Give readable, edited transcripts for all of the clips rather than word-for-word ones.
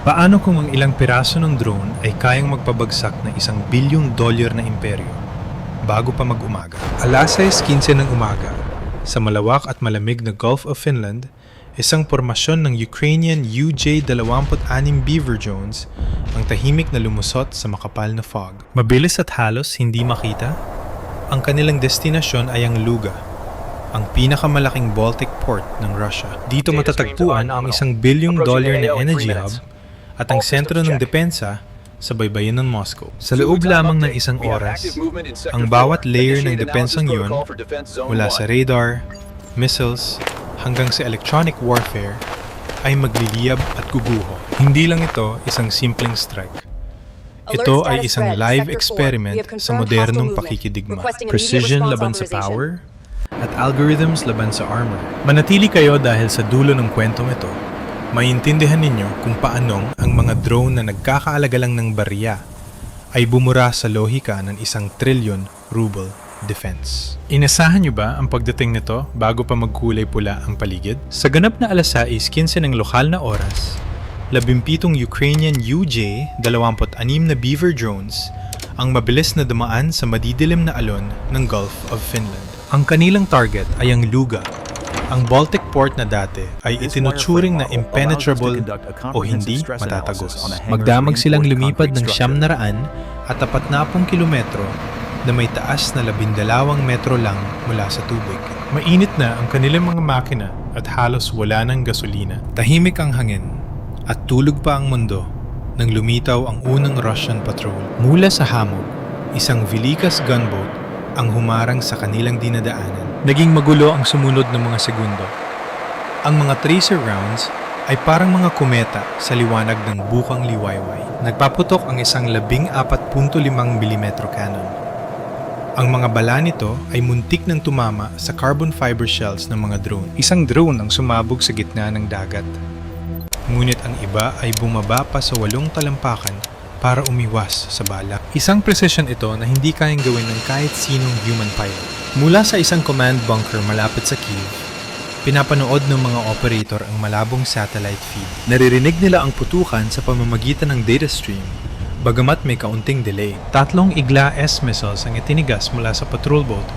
Paano kung ang ilang piraso ng drone ay kayang magpabagsak ng $1 billion na imperyo bago pa mag-umaga? Alas 6:15 ng umaga, sa malawak at malamig na Gulf of Finland, isang pormasyon ng Ukrainian UJ-26 Beaver drones ang tahimik na lumusot sa makapal na fog. Mabilis at halos hindi makita, ang kanilang destinasyon ay ang Luga, ang pinakamalaking Baltic port ng Russia. Dito matatagpuan ang $1 billion na energy hub at ang sentro ng depensa sa baybayin ng Moscow. Sa loob lamang ng isang oras, ang bawat layer ng depensang yun, mula sa radar, missiles, hanggang sa electronic warfare, ay magliliyab at guguho. Hindi lang ito isang simpleng strike. Ito ay isang live experiment sa modernong pakikidigma. Precision laban sa power, at algorithms laban sa armor. Manatili kayo dahil sa dulo ng kwentong ito, maintindihan ninyo kung paanong ang mga drone na nagkakaalaga lang ng barya ay bumura sa lohika ng 1 trillion ruble defense. Inasahan nyo ba ang pagdating nito bago pa magkulay pula ang paligid? Sa ganap na alas 6:15 ng lokal na oras, 17 Ukrainian UJ-26 na Beaver drones ang mabilis na dumaan sa madidilim na alon ng Gulf of Finland. Ang kanilang target ay ang Luga, ang Baltic port na dati ay itinuturing na impenetrable o hindi matatagos. Magdamag silang lumipad ng 900 at 40 kilometro na may taas na 12 metro lang mula sa tubig. Mainit na ang kanilang mga makina at halos wala ng gasolina. Tahimik ang hangin at tulog pa ang mundo nang lumitaw ang unang Russian patrol. Mula sa hamog, isang Velikas gunboat ang humarang sa kanilang dinadaanan. Naging magulo ang sumunod ng mga segundo. Ang mga tracer rounds ay parang mga kometa sa liwanag ng bukang liwayway. Nagpaputok ang isang 14.5 mm cannon. Ang mga bala nito ay muntik nang tumama sa carbon fiber shells ng mga drone. Isang drone ang sumabog sa gitna ng dagat. Ngunit ang iba ay bumaba pa sa 8 talampakan para umiwas sa bala. Isang precision ito na hindi kayang gawin ng kahit sinong human pilot. Mula sa isang command bunker malapit sa Kyiv, pinapanood ng mga operator ang malabong satellite feed. Naririnig nila ang putukan sa pamamagitan ng data stream, bagamat may kaunting delay. 3 Igla S missiles ang itinigas mula sa patrol boat.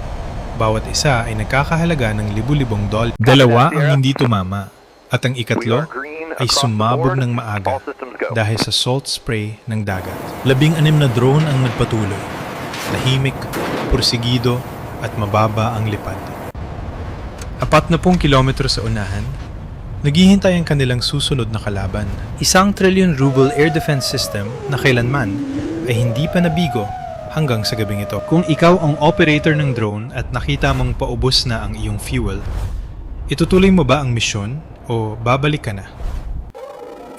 Bawat isa ay nagkakahalaga ng $1,000. 2 ang hindi tumama, at ang ikatlo ay sumabog ng maaga dahil sa salt spray ng dagat. 16 na drone ang nagpatuloy. Tahimik, porsigido, at mababa ang lipad. 40 kilometro sa unahan, naghihintay ang kanilang susunod na kalaban. 1 trillion ruble air defense system na kailanman ay hindi pa nabigo hanggang sa gabing ito. Kung ikaw ang operator ng drone at nakita mong paubos na ang iyong fuel, itutuloy mo ba ang misyon o babalik ka na?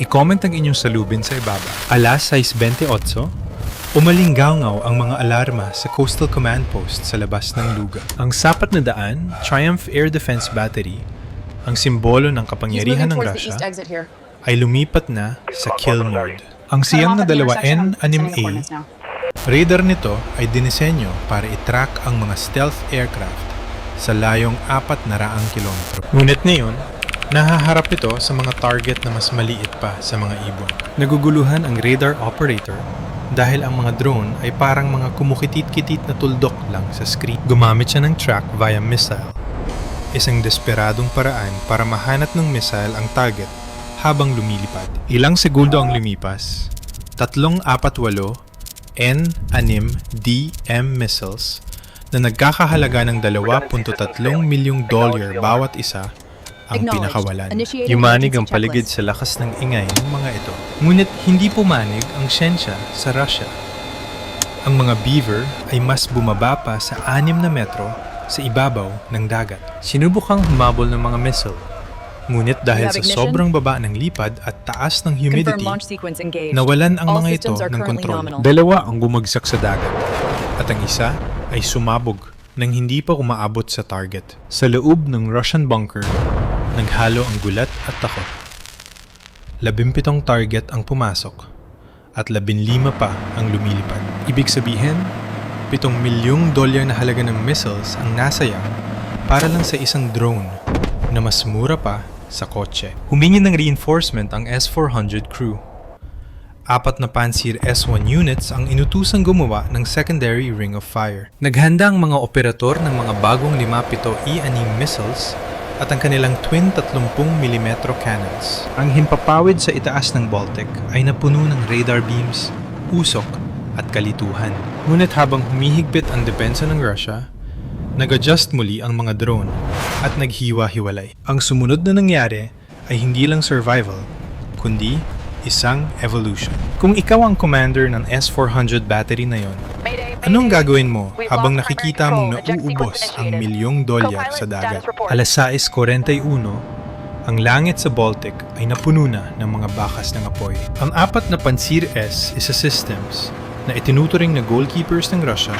I-comment ang inyong salubin sa ibaba. Alas 6:28, umalinggaw ang mga alarma sa Coastal Command Post sa labas ng Luga. Ang sapat na daan, Triumph Air Defense Battery, ang simbolo ng kapangyarihan ng Russia, ay lumipat na sa kill mode. Ang siyang na 2N6A, radar nito ay dinisenyo para i-track ang mga stealth aircraft sa layong 400 kilometro. Ngunit ngayon, nahaharap ito sa mga target na mas maliit pa sa mga ibon. Naguguluhan ang radar operator dahil ang mga drone ay parang mga kumukitit-kitit na tuldok lang sa screen. Gumamit siya ng track via missile, isang desperadong paraan para mahanap ng missile ang target habang lumilipad. Ilang segundo ang lumipas, 348 N6DM missiles na nagkakahalaga ng $2.3 milyong bawat isa ang pinakawalan. Yumanig ang paligid sa lakas ng ingay ng mga ito. Ngunit hindi pumanig ang siyensya sa Russia. Ang mga Beaver ay mas bumaba pa sa 6 na metro sa ibabaw ng dagat. Sinubukang humabol ng mga missile. Ngunit dahil sa sobrang baba ng lipad at taas ng humidity, nawalan ang mga ito ng kontrol. 2 ang bumagsak sa dagat at ang isa ay sumabog nang hindi pa umaabot sa target. Sa loob ng Russian bunker, naghalo ang gulat at takot. 17 target ang pumasok at 15 pa ang lumilipad. Ibig sabihin, $7 milyong na halaga ng missiles ang nasayang para lang sa isang drone na mas mura pa sa kotse. Humingi ng reinforcement ang S-400 crew 4 na Pantsir S-1 units ang inutusang gumawa ng secondary ring of fire. Naghanda ang mga operator ng mga bagong 5-7 E-6 missiles at ang kanilang twin 30mm cannons. Ang himpapawid sa itaas ng Baltic ay napuno ng radar beams, usok at kalituhan. Ngunit habang humihigpit ang depensa ng Russia, nag-adjust muli ang mga drone at naghiwa-hiwalay. Ang sumunod na nangyari ay hindi lang survival, kundi isang evolution. Kung ikaw ang commander ng S-400 battery na yon, anong gagawin mo habang nakikita mong nauubos ang $1,000,000 sa dagat? Alas 6:41, ang langit sa Baltic ay napuno na ng mga bakas ng apoy. Ang 4 na Pantsir S-1 systems na itinuturing na goalkeepers ng Russia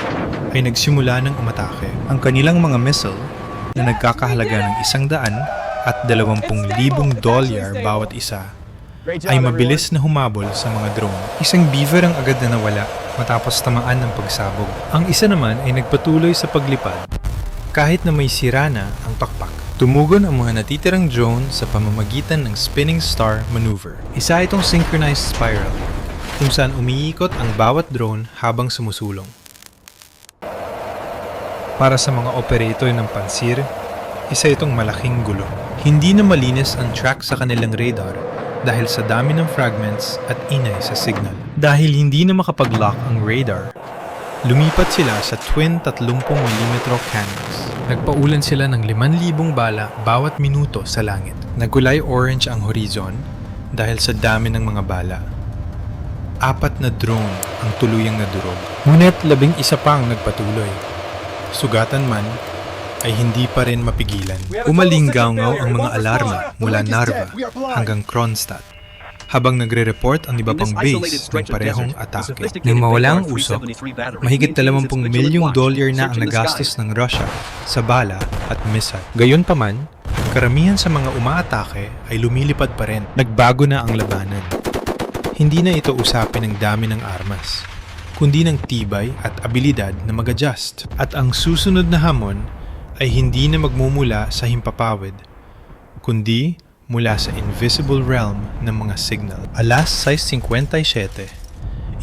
ay nagsimula ng umatake. Ang kanilang mga missile na nagkakahalaga ng $100,000 bawat isa ay mabilis na humabol sa mga drone. Isang beaver ang agad na nawala matapos tamaan ng pagsabog. Ang isa naman ay nagpatuloy sa paglipad kahit na may sira na ang pakpak. Tumugon ang mga natitirang drone sa pamamagitan ng spinning star maneuver. Isa itong synchronized spiral kung saan umiikot ang bawat drone habang sumusulong. Para sa mga operator ng Pantsir, isa itong malaking gulo. Hindi na malinis ang track sa kanilang radar dahil sa dami ng fragments at ingay sa signal. Dahil hindi na makapag-lock ang radar, lumipat sila sa twin 30mm cannons. Nagpaulan sila ng 5,000 bala bawat minuto sa langit. Nagkulay orange ang horizon dahil sa dami ng mga bala. 4 na drone ang tuluyang nadurog. Ngunit 11 pa ang nagpatuloy. Sugatan man, ay hindi pa rin mapigilan. Umalinggaw-ngaw ang mga alarma mula Narva hanggang Kronstadt habang nagre-report ang iba pang base ng parehong atake. Nang mawala ang usok, mahigit $20 milyong na ang nagastos ng Russia sa bala at missile. Gayunpaman, karamihan sa mga umaatake ay lumilipad pa rin. Nagbago na ang labanan. Hindi na ito usapin ng dami ng armas, kundi ng tibay at abilidad na mag-adjust. At ang susunod na hamon ay hindi na magmumula sa himpapawid, kundi mula sa invisible realm ng mga signal. Alas 6:57,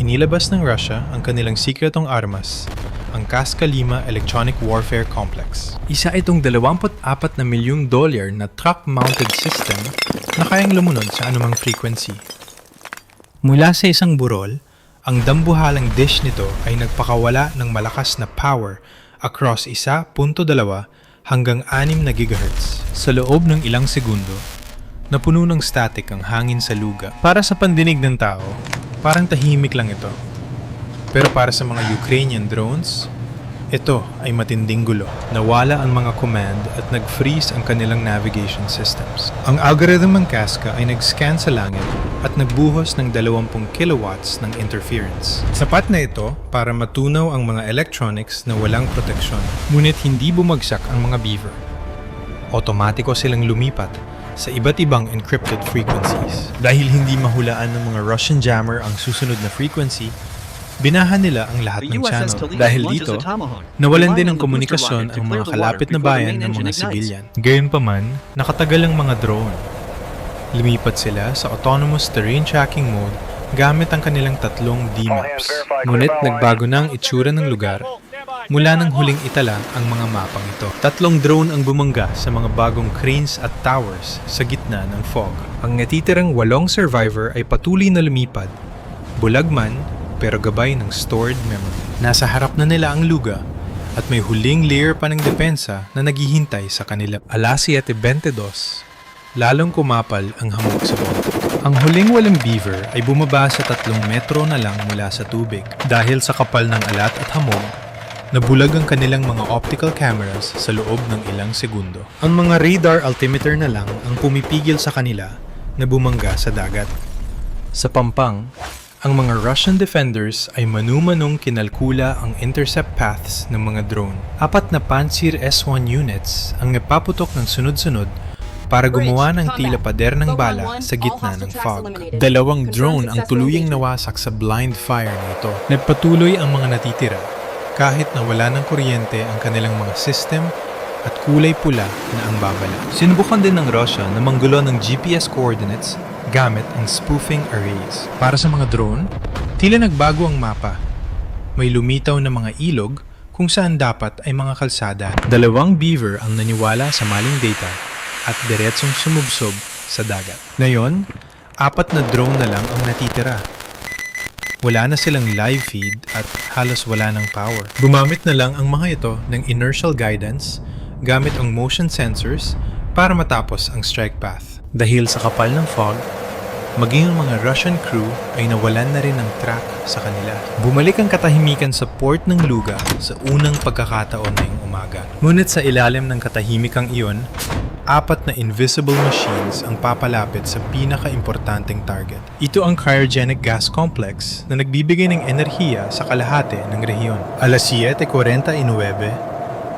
inilabas ng Russia ang kanilang sikretong armas, ang Kaska-5 Electronic Warfare Complex. Isa itong $24 na milyong na truck-mounted system na kayang lumunod sa anumang frequency. Mula sa isang burol, ang dambuhalang dish nito ay nagpakawala ng malakas na power across 1.2 hanggang 6 na GHz. Sa loob ng ilang segundo, napuno ng static ang hangin sa lugar. Para sa pandinig ng tao, parang tahimik lang ito. Pero para sa mga Ukrainian drones, ito ay matinding gulo. Nawala ang mga command at nag-freeze ang kanilang navigation systems. Ang algorithm ng Kaska ay nag-scan sa langit at nagbuhos ng 20 kilowatts ng interference. Sapat na ito para matunaw ang mga electronics na walang proteksyon. Ngunit hindi bumagsak ang mga beaver. Otomatiko silang lumipat sa iba't ibang encrypted frequencies. Dahil hindi mahulaan ng mga Russian jammer ang susunod na frequency, binahan nila ang lahat ng channel. Dahil dito, nawalan din ng komunikasyon ang mga kalapit na bayan ng mga sibilyan. Gayunpaman, nakatagal ang mga drone. Lumipat sila sa autonomous terrain tracking mode gamit ang kanilang 3 D-maps. Ngunit nagbago na ang itsura ng lugar mula nang huling itala ang mga mapang ito. 3 drone ang bumangga sa mga bagong cranes at towers sa gitna ng fog. Ang natitirang 8 survivor ay patuloy na lumipad, bulag man pero gabay ng stored memory. Nasa harap na nila ang luga at may huling layer pa ng depensa na naghihintay sa kanila. Alas 7:22, lalong kumapal ang hamog sa Baltic. Ang huling walang beaver ay bumaba sa 3 metro na lang mula sa tubig. Dahil sa kapal ng alat at hamog, nabulag ang kanilang mga optical cameras sa loob ng ilang segundo. Ang mga radar altimeter na lang ang pumipigil sa kanila na bumangga sa dagat. Sa pampang, ang mga Russian defenders ay manu-manong kinalkula ang intercept paths ng mga drone. 4 na Pantsir S-1 units ang napaputok ng sunod-sunod para gumawa ng tila pader ng bala sa gitna ng fog. 2 drone ang tuluyang nawasak sa blind fire na ito. Nagpatuloy ang mga natitira kahit na wala ng kuryente ang kanilang mga system at kulay pula na ang babala. Sinubukan din ng Russia na manggulo ng GPS coordinates gamit ang spoofing arrays. Para sa mga drone, tila nagbago ang mapa. May lumitaw na mga ilog kung saan dapat ay mga kalsada. 2 beaver ang naniwala sa maling data at diretsong sumubsob sa dagat. Ngayon, 4 na drone na lang ang natitira. Wala na silang live feed at halos wala ng power. Gumamit na lang ang mga ito ng inertial guidance gamit ang motion sensors para matapos ang strike path. Dahil sa kapal ng fog, maging ang mga Russian crew ay nawalan na rin ng track sa kanila. Bumalik ang katahimikan sa port ng Luga sa unang pagkakataon ngayong umaga. Ngunit sa ilalim ng katahimikang iyon, 4 na invisible machines ang papalapit sa pinaka-importanteng target. Ito ang cryogenic gas complex na nagbibigay ng enerhiya sa kalahati ng rehiyon. Alas 7:49,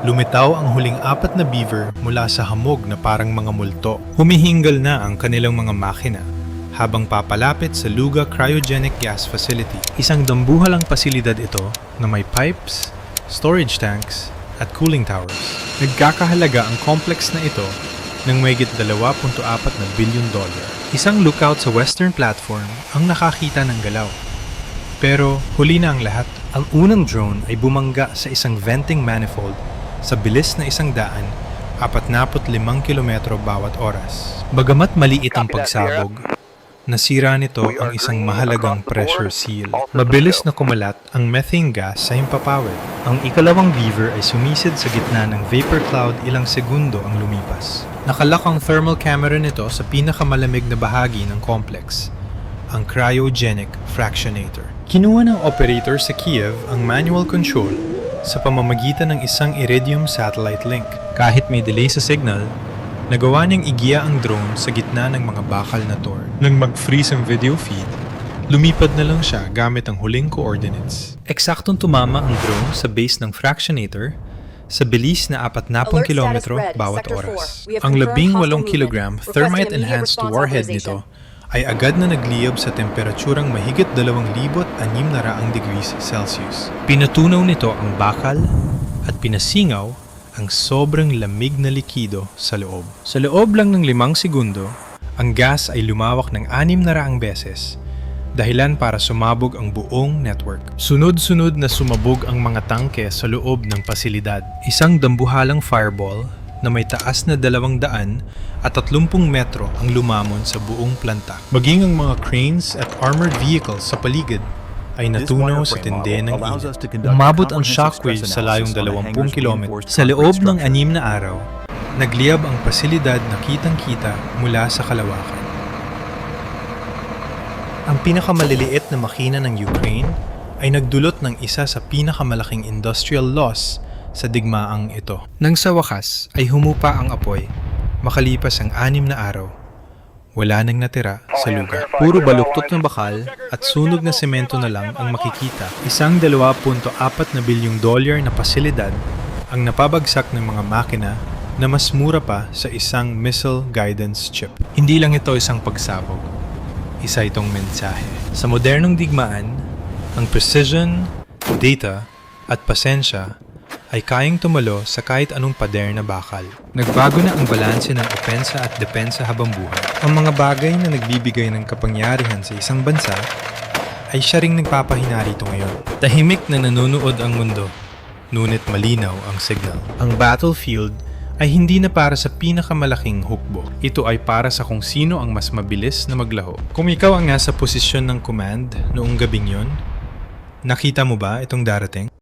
lumitaw ang huling 4 na beaver mula sa hamog na parang mga multo. Humihingal na ang kanilang mga makina habang papalapit sa Luga Cryogenic Gas Facility. Isang dambuhalang pasilidad ito na may pipes, storage tanks, at cooling towers. Nagkakahalaga ang complex na ito ng mahigit $2.4 billion. Isang lookout sa western platform ang nakakita ng galaw. Pero huli na ang lahat. Ang unang drone ay bumangga sa isang venting manifold sa bilis na 145 kilometro bawat oras. Bagamat maliit ang pagsabog, nasira nito ang isang mahalagang pressure seal. Mabilis na kumalat ang methane gas sa himpapawid. Ang ikalawang beaver ay sumisid sa gitna ng vapor cloud, ilang segundo ang lumipas. Nakalak ang thermal camera nito sa pinakamalamig na bahagi ng complex, ang cryogenic fractionator. Kinuha ng operator sa Kiev ang manual control sa pamamagitan ng isang Iridium satellite link. Kahit may delay sa signal, nagawa niyang igiya ang drone sa gitna ng mga bakal na tor. Nang mag-freeze ang video feed, lumipad na lang siya gamit ang huling coordinates. Eksaktong tumama ang drone sa base ng fractionator sa bilis na 40 kilometro bawat oras. Ang 18 kilogram thermite-enhanced warhead nito ay agad na nagliyab sa temperaturang mahigit 2,600 degrees Celsius. Pinatunaw nito ang bakal at pinasingaw ang sobrang lamig na likido sa loob. Sa loob lang ng 5 segundo, ang gas ay lumawak ng 600 beses, dahilan para sumabog ang buong network. Sunod-sunod na sumabog ang mga tangke sa loob ng pasilidad. Isang dambuhalang fireball na may taas na 230 metro ang lumamon sa buong planta. Maging ang mga cranes at armored vehicles sa paligid ay natunaw sa tindi ng init. Umabot ang shockwave sa layong 20 kilometro. Sa loob ng 6 na araw, nagliyab ang pasilidad na kitang-kita mula sa kalawakan. Ang pinakamaliliit na makina ng Ukraine ay nagdulot ng isa sa pinakamalaking industrial loss sa digmaang ito. Nang sa wakas ay humupa ang apoy, makalipas ang 6 na araw, wala nang natira sa lugar. Puro baluktot na bakal at sunog na semento na lang ang makikita. Isang $2.4 bilyong na pasilidad ang napabagsak ng mga makina na mas mura pa sa isang missile guidance chip. Hindi lang ito isang pagsabog. Isa itong mensahe. Sa modernong digmaan, ang precision, data, at pasensya ay kayang tumalo sa kahit anong pader na bakal. Nagbago na ang balanse ng opensa at depensa habang buhay. Ang mga bagay na nagbibigay ng kapangyarihan sa isang bansa ay siya ring nagpapahina rito ngayon. Tahimik na nanonood ang mundo, ngunit malinaw ang signal. Ang battlefield ay hindi na para sa pinakamalaking hukbo. Ito ay para sa kung sino ang mas mabilis na maglaho. Kung ikaw ang nasa posisyon ng command noong gabing yon, nakita mo ba itong darating?